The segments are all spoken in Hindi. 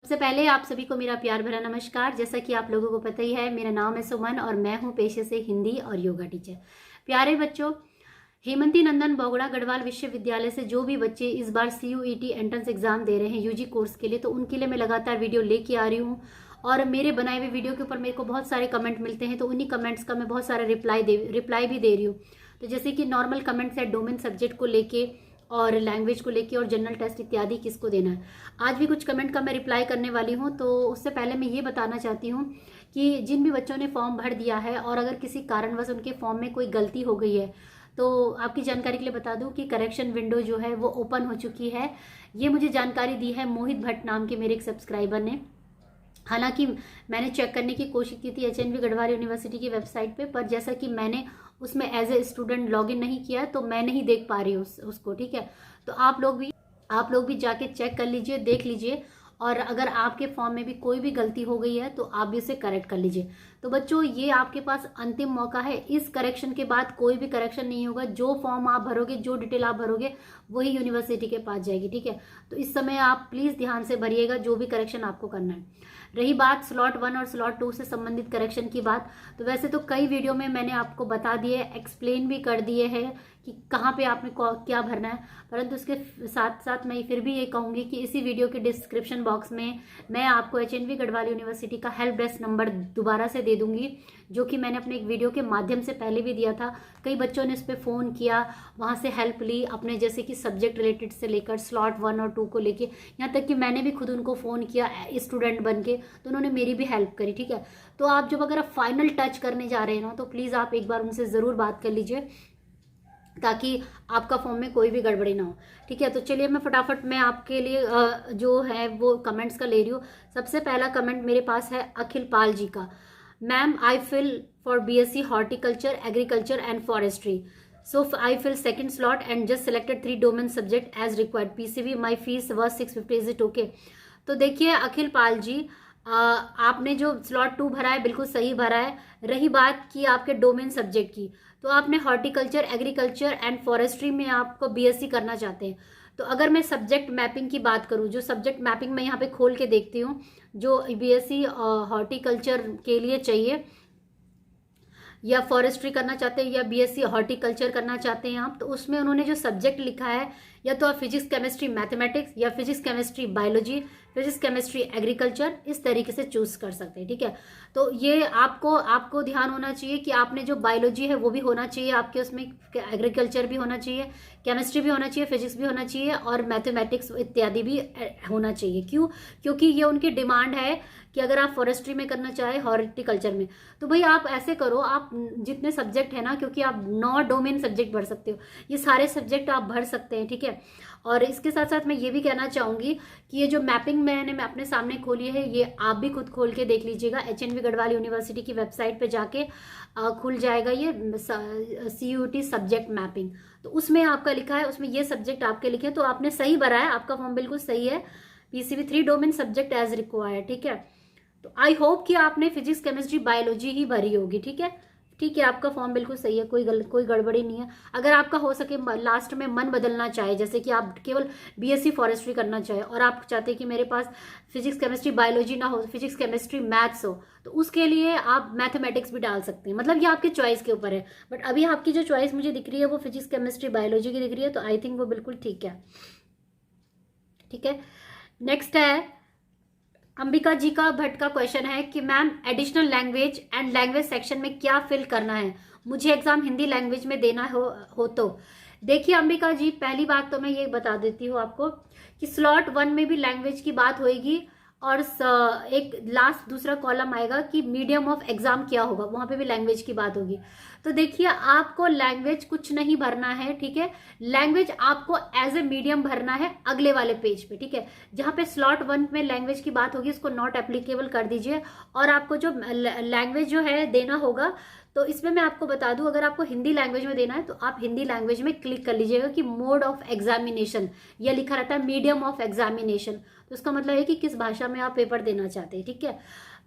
सबसे पहले आप सभी को मेरा प्यार भरा नमस्कार। जैसा कि आप लोगों को पता ही है, मेरा नाम है सुमन और मैं हूं पेशे से हिंदी और योगा टीचर। प्यारे बच्चों, हेमंती नंदन बोगड़ा गढ़वाल विश्वविद्यालय से जो भी बच्चे इस बार CUET एंट्रेंस एग्जाम दे रहे हैं यूजी कोर्स के लिए, तो उनके लिए मैं लगातार वीडियो लेके आ रही हूँ। और मेरे बनाए हुए वीडियो के ऊपर मेरे को बहुत सारे कमेंट मिलते हैं, तो उन्हीं कमेंट्स का मैं बहुत सारा रिप्लाई भी दे रही हूँ। तो जैसे कि नॉर्मल कमेंट्स है डोमेन सब्जेक्ट को लेके और लैंग्वेज को लेके और जनरल टेस्ट इत्यादि किसको देना है। आज भी कुछ कमेंट का मैं रिप्लाई करने वाली हूँ। तो उससे पहले मैं ये बताना चाहती हूँ कि जिन भी बच्चों ने फॉर्म भर दिया है और अगर किसी कारणवश उनके फॉर्म में कोई गलती हो गई है, तो आपकी जानकारी के लिए बता दूं कि करेक्शन विंडो जो है वो ओपन हो चुकी है। ये मुझे जानकारी दी है मोहित भट्ट नाम के मेरे एक सब्सक्राइबर ने। हालांकि मैंने चेक करने की कोशिश की थी HNV गढ़वाल यूनिवर्सिटी की वेबसाइट पे, पर जैसा कि मैंने उसमें एज ए स्टूडेंट लॉगिन नहीं किया तो मैं नहीं देख पा रही हूँ उसको। ठीक है, तो आप लोग भी जाके चेक कर लीजिए, देख लीजिए, और अगर आपके फॉर्म में भी कोई भी गलती हो गई है तो आप भी उसे करेक्ट कर लीजिए। तो बच्चों, ये आपके पास अंतिम मौका है। इस करेक्शन के बाद कोई भी करेक्शन नहीं होगा। जो फॉर्म आप भरोगे, जो डिटेल आप भरोगे, वही यूनिवर्सिटी के पास जाएगी। ठीक है, तो इस समय आप प्लीज ध्यान से भरिएगा जो भी करेक्शन आपको करना है। रही बात स्लॉट 1 और स्लॉट 2 से संबंधित करेक्शन की बात, तो वैसे तो कई वीडियो में मैंने आपको बता दिए, एक्सप्लेन भी कर दिए हैं कि कहाँ पे आपने क्या भरना है। परंतु उसके साथ साथ मैं फिर भी ये कहूँगी कि इसी वीडियो के डिस्क्रिप्शन बॉक्स में मैं आपको HNV गढ़वाल यूनिवर्सिटी का हेल्प डेस्क नंबर दोबारा से दे दूंगी, जो कि मैंने अपने एक वीडियो के माध्यम से पहले भी दिया था। कई बच्चों ने इस पर फ़ोन किया, वहाँ से हेल्प ली, अपने जैसे कि सब्जेक्ट रिलेटेड से लेकर स्लॉट 1 और 2 को लेके, यहाँ तक कि मैंने भी खुद उनको फ़ोन किया स्टूडेंट बन के, तो उन्होंने मेरी भी हेल्प करी। ठीक है, तो आप जब अगर फाइनल टच करने जा रहे हैं ना, तो प्लीज़ आप एक बार उनसे ज़रूर बात कर लीजिए ताकि आपका फॉर्म में कोई भी गड़बड़ी ना हो। ठीक है, तो चलिए मैं फटाफट मैं आपके लिए जो है वो कमेंट्स का ले रही हूँ। सबसे पहला कमेंट मेरे पास है अखिल पाल जी का। Ma'am, I fill for BSc horticulture, agriculture and forestry, so I fill second slot and just selected 3 domain subject as required. PCV my fees was 650. Is it okay? तो देखिए अखिल पाल जी, आपने जो स्लॉट 2 भरा है बिल्कुल सही भरा है। रही बात की आपके डोमेन सब्जेक्ट की, तो आपने हॉर्टिकल्चर, एग्रीकल्चर एंड फॉरेस्ट्री में आपको BSc करना चाहते हैं। तो अगर मैं सब्जेक्ट मैपिंग की बात करूं, जो सब्जेक्ट मैपिंग मैं यहाँ पे खोल के देखती हूँ, जो BSc हॉर्टिकल्चर के लिए चाहिए या फॉरेस्ट्री करना चाहते हैं या BSc हॉर्टिकल्चर करना चाहते हैं आप, तो उसमें उन्होंने जो सब्जेक्ट लिखा है, या तो आप फिजिक्स केमिस्ट्री मैथमेटिक्स या physics chemistry biology, physics chemistry agriculture, इस तरीके से चूज कर सकते हैं। ठीक है, तो ये आपको ध्यान होना चाहिए कि आपने जो बायोलॉजी है वो भी होना चाहिए आपके उसमें, एग्रीकल्चर भी होना चाहिए, केमिस्ट्री भी होना चाहिए, फिजिक्स भी होना चाहिए और मैथमेटिक्स इत्यादि भी होना चाहिए। क्यों? क्योंकि ये उनकी डिमांड है कि अगर आप फॉरेस्ट्री में करना चाहे, हॉर्टिकल्चर में, तो भाई आप ऐसे करो, आप जितने सब्जेक्ट है ना, क्योंकि आप 9 डोमेन सब्जेक्ट भर सकते हो, ये सारे सब्जेक्ट आप भर सकते हैं। ठीक है, और इसके साथ साथ मैं ये भी कहना चाहूंगी कि ये जो मैपिंग मैं अपने सामने खोली है, ये आप भी खुद खोल के देख लीजिएगा। HNV गढ़वाल यूनिवर्सिटी की वेबसाइट पे जाके खुल जाएगा ये CUET सब्जेक्ट मैपिंग। तो उसमें आपका लिखा है, उसमें ये सब्जेक्ट आपके लिखे, तो आपने सही भरा है, आपका फॉर्म बिल्कुल सही है। PCB 3 domain subject as required. ठीक है, तो आई होप कि आपने फिजिक्स केमिस्ट्री बायोलॉजी ही भरी होगी। ठीक है, ठीक है, आपका फॉर्म बिल्कुल सही है, कोई गड़बड़ी नहीं है। अगर आपका हो सके लास्ट में मन बदलना चाहे, जैसे कि आप केवल BSc फॉरेस्ट्री करना चाहे और आप चाहते हैं कि मेरे पास फिजिक्स केमिस्ट्री बायोलॉजी ना हो, फिजिक्स केमिस्ट्री मैथ्स हो, तो उसके लिए आप मैथमेटिक्स भी डाल सकते हैं। मतलब ये आपके चॉइस के ऊपर है, बट अभी आपकी जो चॉइस मुझे दिख रही है वो फिजिक्स केमिस्ट्री बायोलॉजी की दिख रही है, तो आई थिंक वो बिल्कुल ठीक है। ठीक है, नेक्स्ट है अंबिका जी का भट्ट का क्वेश्चन है कि ma'am, additional language and language section में क्या फिल करना है, मुझे एग्जाम हिंदी लैंग्वेज में देना हो तो। देखिए अंबिका जी, पहली बात तो मैं ये बता देती हूँ आपको कि स्लॉट 1 में भी लैंग्वेज की बात होएगी और एक लास्ट दूसरा कॉलम आएगा कि मीडियम ऑफ एग्जाम क्या होगा, वहां पे भी लैंग्वेज की बात होगी। तो देखिए आपको लैंग्वेज कुछ नहीं भरना है। ठीक है, लैंग्वेज आपको एज ए मीडियम भरना है अगले वाले पेज पे। ठीक है, जहां पे स्लॉट 1 में लैंग्वेज की बात होगी उसको नॉट एप्लीकेबल कर दीजिए, और आपको जो लैंग्वेज जो है देना होगा, तो इसमें मैं आपको बता दूं, अगर आपको हिंदी लैंग्वेज में देना है तो आप हिंदी लैंग्वेज में क्लिक कर लीजिएगा कि मोड ऑफ एग्जामिनेशन, यह लिखा रहता है मीडियम ऑफ एग्जामिनेशन, तो इसका मतलब है कि किस भाषा में आप पेपर देना चाहते हैं। ठीक है,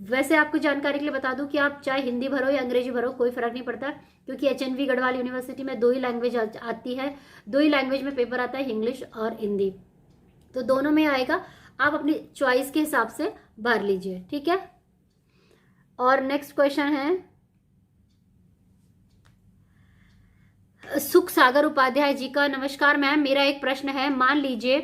वैसे आपको जानकारी के लिए बता दूं कि आप चाहे हिंदी भरो या अंग्रेजी भरो, कोई फर्क नहीं पड़ता, क्योंकि HNV गढ़वाल यूनिवर्सिटी में 2 ही लैंग्वेज आती है, 2 ही लैंग्वेज में पेपर आता है, इंग्लिश और हिंदी, तो दोनों में आएगा। आप अपनी चॉइस के हिसाब से भर लीजिए, ठीक है। और नेक्स्ट क्वेश्चन है सुख सागर उपाध्याय जी का। नमस्कार मैम, मेरा एक प्रश्न है, मान लीजिए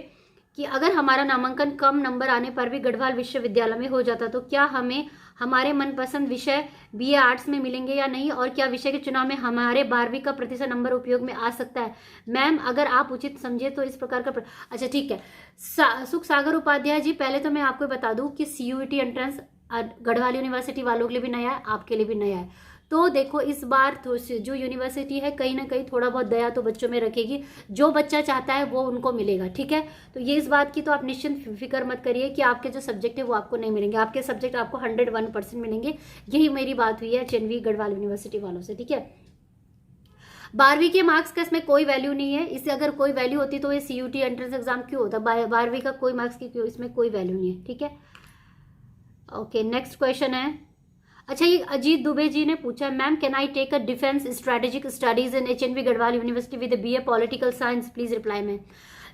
कि अगर हमारा नामांकन कम नंबर आने पर भी गढ़वाल विश्वविद्यालय में हो जाता तो क्या हमें हमारे मनपसंद विषय बीए आर्ट्स में मिलेंगे या नहीं, और क्या विषय के चुनाव में हमारे 12वीं का प्रतिशत नंबर उपयोग में आ सकता है। मैम अगर आप उचित समझे तो इस प्रकार का अच्छा ठीक है। सुख सागर उपाध्याय जी, पहले तो मैं आपको बता दूं कि CUET एंट्रेंस गढ़वाल यूनिवर्सिटी वालों के लिए भी नया है, आपके लिए भी नया है। तो देखो इस बार जो यूनिवर्सिटी है कहीं ना कहीं थोड़ा बहुत दया तो बच्चों में रखेगी, जो बच्चा चाहता है वो उनको मिलेगा, ठीक है। तो ये इस बात की तो आप निश्चिंत फिक्र मत करिए कि आपके जो सब्जेक्ट है वो आपको नहीं मिलेंगे, आपके सब्जेक्ट आपको 101% मिलेंगे। यही मेरी बात हुई है HNV गढ़वाल यूनिवर्सिटी वालों से, ठीक है। 12वीं के मार्क्स का इसमें कोई वैल्यू नहीं है, इससे अगर कोई वैल्यू होती तो ये CUET एंट्रेंस एग्जाम क्यों होता, 12वीं का कोई मार्क्स की क्यों, इसमें कोई वैल्यू नहीं है, ठीक है। ओके नेक्स्ट क्वेश्चन है, अच्छा ये अजीत दुबे जी ने पूछा, ma'am can I take a defence strategic studies in HNV Garhwal university with BA political science, please reply में।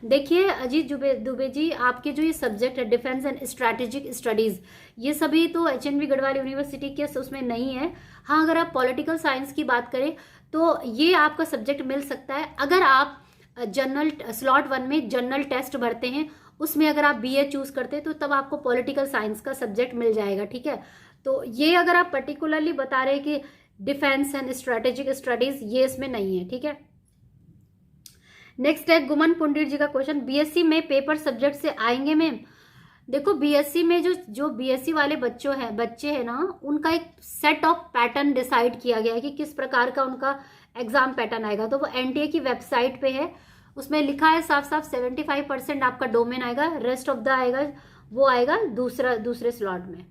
देखिए अजीत दुबे जी, आपके जो ये सब्जेक्ट है डिफेंस एंड स्ट्रेटेजिक स्टडीज, ये सभी तो HNV गढ़वाल यूनिवर्सिटी के उसमें नहीं है। हाँ अगर आप पॉलिटिकल साइंस की बात करें तो ये आपका सब्जेक्ट मिल सकता है अगर आप जनरल स्लॉट 1 में जनरल टेस्ट भरते हैं, उसमें अगर आप BA चूज करते हैं तो तब आपको पॉलिटिकल साइंस का सब्जेक्ट मिल जाएगा, ठीक है। तो ये अगर आप पर्टिकुलरली बता रहे हैं कि डिफेंस एंड स्ट्रेटेजिक स्टडीज, ये इसमें नहीं है, ठीक है। नेक्स्ट है गुमन पुंडिर जी का क्वेश्चन, BSc में पेपर सब्जेक्ट से आएंगे मैम। देखो BSc में जो BSc वाले बच्चे हैं ना, उनका एक सेट ऑफ पैटर्न डिसाइड किया गया है कि किस प्रकार का उनका एग्जाम पैटर्न आएगा। तो वो NTA की वेबसाइट पे है, उसमें लिखा है साफ साफ 75% आपका डोमेन आएगा, रेस्ट ऑफ द आएगा वो आएगा दूसरे स्लॉट में,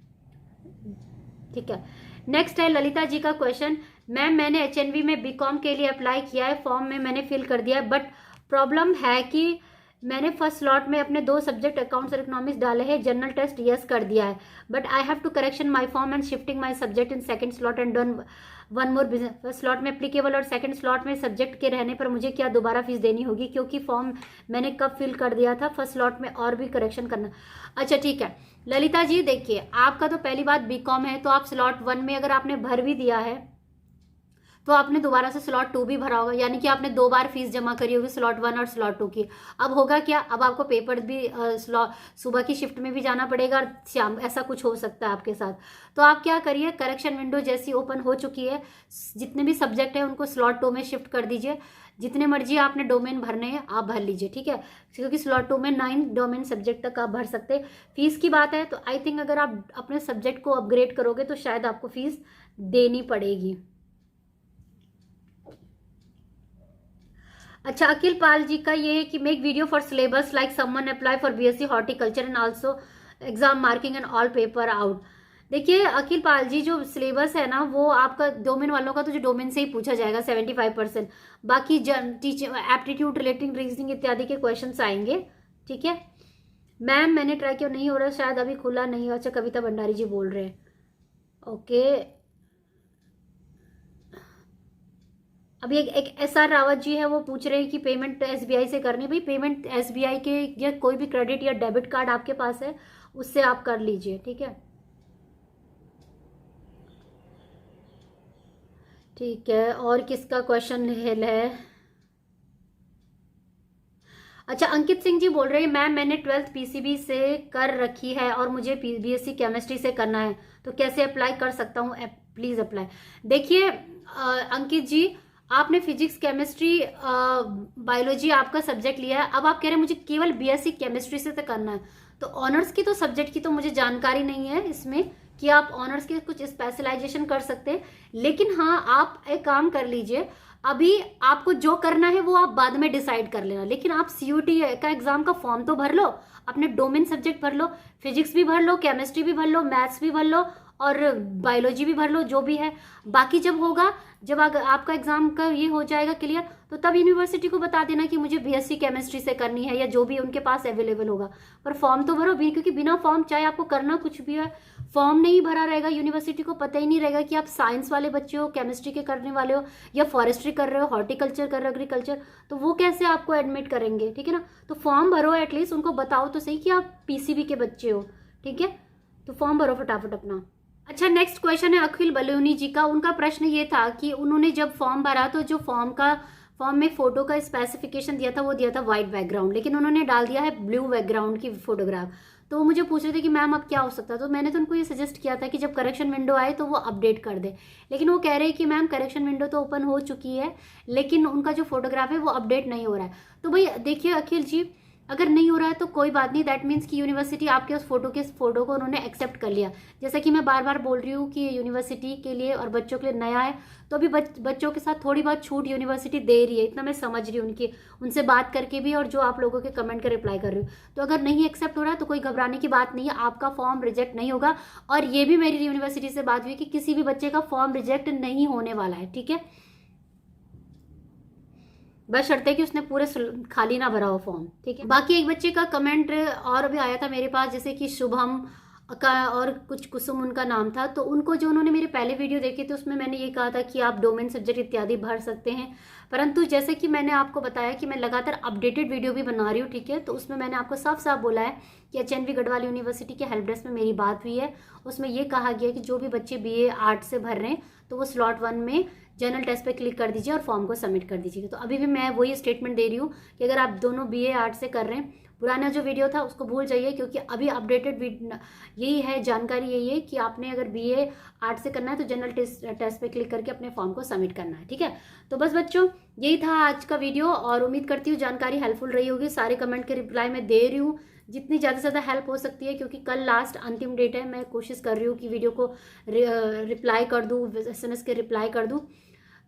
ठीक है। नेक्स्ट है ललिता जी का क्वेश्चन, मैम मैंने HNV में BCom के लिए अप्लाई किया है, फॉर्म में मैंने फिल कर दिया है, बट प्रॉब्लम है कि मैंने फर्स्ट स्लॉट में अपने 2 सब्जेक्ट अकाउंट्स और इकोनॉमिक्स डाले हैं, जनरल टेस्ट यस कर दिया है, but I have to correction my form and shifting my subject in second slot and done one more business. First slot में एप्लीकेबल और सेकंड स्लॉट में सब्जेक्ट के रहने पर मुझे क्या दोबारा फीस देनी होगी, क्योंकि फॉर्म मैंने कब फिल कर दिया था, फर्स्ट स्लॉट में और भी करेक्शन करना। अच्छा ठीक है ललिता जी, देखिए आपका तो पहली बात BCom है, तो आप स्लॉट 1 में अगर आपने भर भी दिया है तो आपने दोबारा से स्लॉट 2 भी भरा होगा, यानी कि आपने 2 बार फीस जमा करी होगी, स्लॉट 1 और स्लॉट 2 की। अब होगा क्या, अब आपको पेपर भी सुबह की शिफ्ट में भी जाना पड़ेगा और शाम, ऐसा कुछ हो सकता है आपके साथ। तो आप क्या करिए, करेक्शन विंडो जैसी ओपन हो चुकी है, जितने भी सब्जेक्ट हैं उनको स्लॉट 2 में शिफ्ट कर दीजिए, जितने मर्जी आपने डोमेन भरने हैं आप भर लीजिए, ठीक है, क्योंकि स्लॉट 2 में 9 डोमेन सब्जेक्ट तक आप भर सकते हैं। फीस की बात है तो आई थिंक अगर आप अपने सब्जेक्ट को अपग्रेड करोगे तो शायद आपको फीस देनी पड़ेगी। अच्छा अखिल पाल जी का ये है कि make video for syllabus like someone apply for BSc horticulture and also exam marking and all paper out. देखिए अखिल पाल जी, जो सिलेबस है ना वो आपका डोमेन वालों का तो जो डोमेन से ही पूछा जाएगा 75%, बाकी टीचिंग एप्टीट्यूड रिलेटिंग रीजनिंग इत्यादि के क्वेश्चंस आएंगे, ठीक है। मैम मैंने ट्राई किया, नहीं हो रहा, शायद अभी खुला नहीं। अच्छा कविता भंडारी जी बोल रहे हैं, ओके। अभी एक SR रावत जी है, वो पूछ रहे हैं कि पेमेंट SBI से करनी। भाई पेमेंट SBI के या कोई भी क्रेडिट या डेबिट कार्ड आपके पास है उससे आप कर लीजिए, ठीक है। ठीक है और किसका क्वेश्चन है, अच्छा अंकित सिंह जी बोल रहे हैं, मैम मैंने 12th PCB से कर रखी है और मुझे BSc केमिस्ट्री से करना है, तो कैसे अप्लाई कर सकता हूँ, प्लीज अप्लाई। देखिए अंकित जी, आपने फिजिक्स केमिस्ट्री बायोलॉजी आपका सब्जेक्ट लिया है, अब आप कह रहे हैं मुझे केवल BSc केमिस्ट्री से तो करना है, तो ऑनर्स की तो सब्जेक्ट की तो मुझे जानकारी नहीं है इसमें कि आप ऑनर्स के कुछ स्पेशलाइजेशन कर सकते हैं, लेकिन हाँ आप एक काम कर लीजिए, अभी आपको जो करना है वो आप बाद में डिसाइड कर लेना, लेकिन आप CUET का एग्जाम का फॉर्म तो भर लो, अपने डोमेन सब्जेक्ट भर लो, फिजिक्स भी भर लो, केमिस्ट्री भी भर लो, मैथ्स भी भर लो और बायोलॉजी भी भर लो, जो भी है। बाकी जब होगा, जब अगर आपका एग्जाम का ये हो जाएगा क्लियर, तो तब यूनिवर्सिटी को बता देना कि मुझे बीएससी केमिस्ट्री से करनी है, या जो भी उनके पास अवेलेबल होगा। पर फॉर्म तो भरो भी, क्योंकि बिना फॉर्म चाहे आपको करना कुछ भी है, फॉर्म नहीं भरा रहेगा, यूनिवर्सिटी को पता ही नहीं रहेगा कि आप साइंस वाले बच्चे हो, केमिस्ट्री के करने वाले हो, या फॉरेस्ट्री कर रहे हो, हॉर्टिकल्चर कर रहे हो, एग्रीकल्चर, तो वो कैसे आपको एडमिट करेंगे, ठीक है ना। तो फॉर्म भरो, एटलीस्ट उनको बताओ तो सही कि आप पीसीबी के बच्चे हो, ठीक है। तो फॉर्म भरो फटाफट अपना। अच्छा, नेक्स्ट क्वेश्चन है अखिल बलूनी जी का। उनका प्रश्न ये था कि उन्होंने जब फॉर्म भरा तो जो फॉर्म में फोटो का स्पेसिफिकेशन दिया था वो दिया था व्हाइट बैकग्राउंड, लेकिन उन्होंने डाल दिया है ब्लू बैकग्राउंड की फोटोग्राफ। तो वो मुझे पूछ रहे थे कि मैम अब क्या हो सकता है। तो मैंने तो उनको ये सजेस्ट किया था कि जब करेक्शन विंडो आए तो वो अपडेट कर दे, लेकिन वो कह रहे हैं कि मैम करेक्शन विंडो तो ओपन हो चुकी है, लेकिन उनका जो फोटोग्राफ है वो अपडेट नहीं हो रहा है। तो भाई देखिए अखिल जी, अगर नहीं हो रहा है तो कोई बात नहीं, दैट मीन्स कि यूनिवर्सिटी आपके उस फोटो को उन्होंने एक्सेप्ट कर लिया। जैसा कि मैं बार बार बोल रही हूँ कि यूनिवर्सिटी के लिए और बच्चों के लिए नया है, तो अभी बच्चों के साथ थोड़ी बहुत छूट यूनिवर्सिटी दे रही है, इतना मैं समझ रही हूँ उनसे बात करके भी, और जो आप लोगों के कमेंट का रिप्लाई कर रही हूँ। तो अगर नहीं एक्सेप्ट हो रहा है तो कोई घबराने की बात नहीं है, आपका फॉर्म रिजेक्ट नहीं होगा। और ये भी मेरी यूनिवर्सिटी से बात हुई कि किसी भी बच्चे का फॉर्म रिजेक्ट नहीं होने वाला है, ठीक है। बस शर्त है कि उसने पूरे खाली ना भरा हो फॉर्म, ठीक है। बाकी एक बच्चे का कमेंट और भी आया था मेरे पास, जैसे कि शुभम का और कुछ कुसुम उनका नाम था। तो उनको जो उन्होंने मेरे पहले वीडियो देखे थे उसमें मैंने ये कहा था कि आप डोमेन सब्जेक्ट इत्यादि भर सकते हैं, परंतु जैसे कि मैंने आपको बताया कि मैं लगातार अपडेटेड वीडियो भी बना रही हूँ, ठीक है। तो उसमें मैंने आपको साफ साफ बोला है कि एचएनवी गढ़वाल यूनिवर्सिटी के हेल्प डेस्क में मेरी बात हुई है, उसमें ये कहा गया कि जो भी बच्चे BA आर्ट से भर रहे हैं तो वो स्लॉट 1 में जनरल टेस्ट पे क्लिक कर दीजिए और फॉर्म को सबमिट कर दीजिए। तो अभी भी मैं वही स्टेटमेंट दे रही हूँ कि अगर आप दोनों BA आर्ट से कर रहे हैं, पुराना जो वीडियो था उसको भूल जाइए, क्योंकि अभी अपडेटेड यही है, जानकारी यही है कि आपने अगर BA आर्ट से करना है तो जनरल टेस्ट पे क्लिक करके अपने फॉर्म को सबमिट करना है, ठीक है। तो बस बच्चों यही था आज का वीडियो, और उम्मीद करती हूँ जानकारी हेल्पफुल रही होगी। सारे कमेंट के रिप्लाई मैं दे रही हूँ जितनी ज़्यादा से ज़्यादा हेल्प हो सकती है, क्योंकि कल लास्ट अंतिम डेट है। मैं कोशिश कर रही हूँ कि वीडियो को रिप्लाई कर दूँ, SMS के रिप्लाई कर दूँ।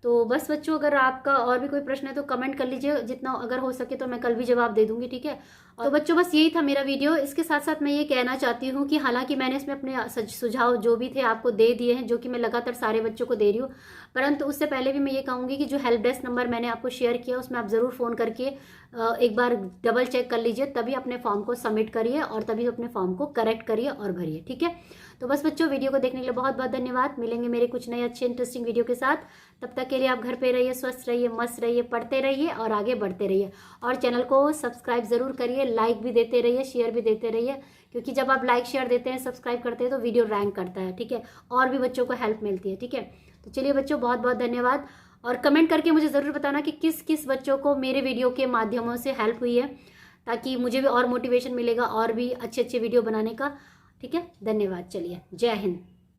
तो बस बच्चों, अगर आपका और भी कोई प्रश्न है तो कमेंट कर लीजिए, जितना अगर हो सके तो मैं कल भी जवाब दे दूंगी, ठीक है। तो बच्चों बस यही था मेरा वीडियो। इसके साथ साथ मैं ये कहना चाहती हूँ कि हालांकि मैंने इसमें अपने सुझाव जो भी थे आपको दे दिए हैं, जो कि मैं लगातार सारे बच्चों को दे रही हूँ, परंतु उससे पहले भी मैं ये कहूँगी कि जो हेल्प डेस्क नंबर मैंने आपको शेयर किया उसमें आप ज़रूर फ़ोन करके एक बार डबल चेक कर लीजिए, तभी अपने फॉर्म को सबमिट करिए और तभी अपने फॉर्म को करेक्ट करिए और भरिए, ठीक है। तो बस बच्चों, वीडियो को देखने के लिए बहुत बहुत धन्यवाद। मिलेंगे मेरे कुछ नए अच्छे इंटरेस्टिंग वीडियो के साथ। तब तक के लिए आप घर पे रहिए, स्वस्थ रहिए, मस्त रहिए, पढ़ते रहिए और आगे बढ़ते रहिए। और चैनल को सब्सक्राइब जरूर करिए, लाइक भी देते रहिए, शेयर भी देते रहिए, क्योंकि जब आप लाइक शेयर देते हैं, सब्सक्राइब करते हैं तो वीडियो रैंक करता है, ठीक है, और भी बच्चों को हेल्प मिलती है, ठीक है। तो चलिए बच्चों, बहुत बहुत धन्यवाद। और कमेंट करके मुझे ज़रूर बताना कि किस किस बच्चों को मेरे वीडियो के माध्यमों से हेल्प हुई है, ताकि मुझे भी और मोटिवेशन मिलेगा और भी अच्छे अच्छे वीडियो बनाने का, ठीक है। धन्यवाद। चलिए, जय हिंद।